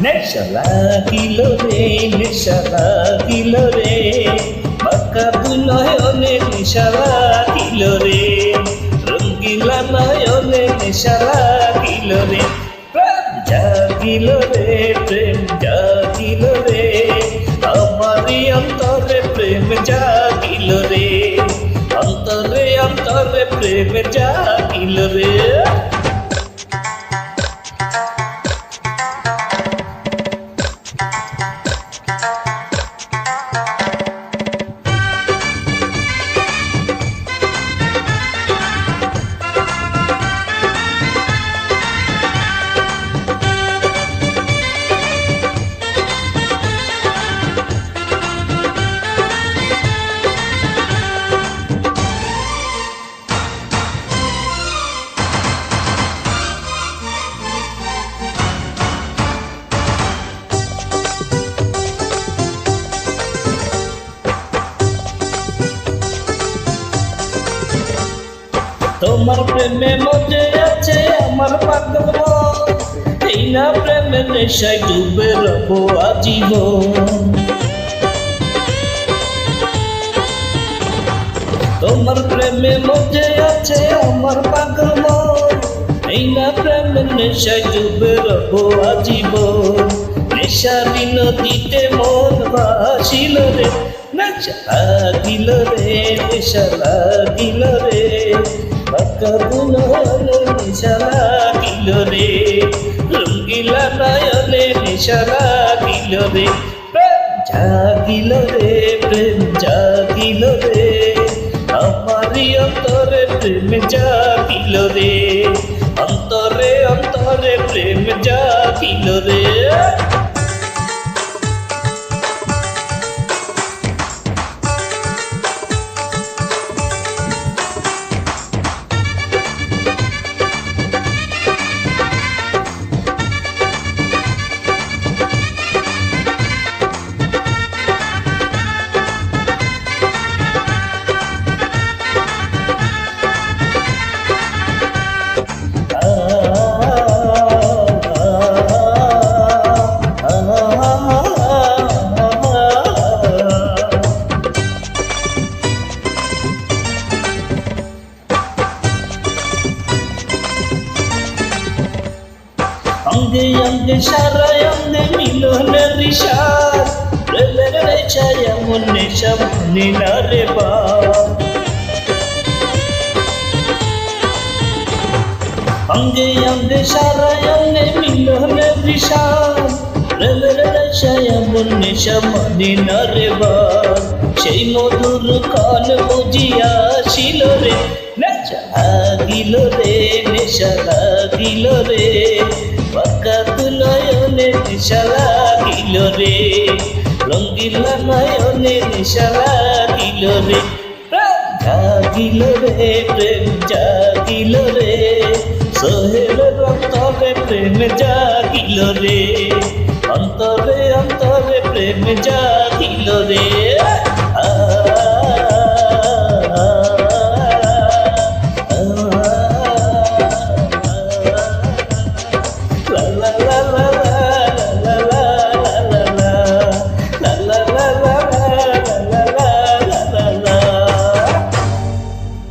নেশা লাগিল রে, নেশা লাগিল রে, বাঁকা দুই নয়নে নেশা লাগিল রে, রঙ্গিলা নয়নে নেশা লাগিল রে, প্রেম জাগিল রে, প্রেম জাগিল রে, আমারি অন্তরে প্রেম জাগিল রে, অন্তরে অন্তরে প্রেম জাগিল রে। তোমার প্রেমে মজে আছে আমার পাগল মন, এই না প্রেমের নেশায় ডুবে রবো আজীবন। তোমার প্রেমে মজে আছে আমার পাগল মন, এই না প্রেমের নেশায় ডুবে রবো আজীবন। নেশারি নদীতে মন ভাসিল রে, নেশা লাগিল রে, নেশা লাগিল রে, বাঁকা দুই নয়নে নেশা লাগিল রে, রঙ্গিলা নয়নে নেশা লাগিল রে, প্রেম জাগিল রে, প্রেম জাগিল রে, আমারি অন্তরে প্রেম জাগিল রে, অন্তরে অন্তরে প্রেম জাগিল রে। অঙ্গে অঙ্গে সারা অঙ্গে মিলনের ঋষাদ, প্রেমের নেশায় এমন নেশা মনে না রে বাপ। অঙ্গে অঙ্গে সারা অঙ্গে মিলনের ঋষাদ, প্রেমের নেশায় এমন নেশা মনে না রে বাপ। সেই মধুর ক্ষণ বুঝিয়াছিল রে, নেশা লাগিল রে, নেশা লাগিল রে, বাঁকা দুই নয়নে নেশা লাগিল রে, রঙ্গিলা নয়নে নেশা লাগিল রে, প্রেম জাগিল রে, প্রেম জাগিল রে, সোহেলের অন্তরে প্রেম জাগিল রে, অন্তরে অন্তরে প্রেম জাগিল রে।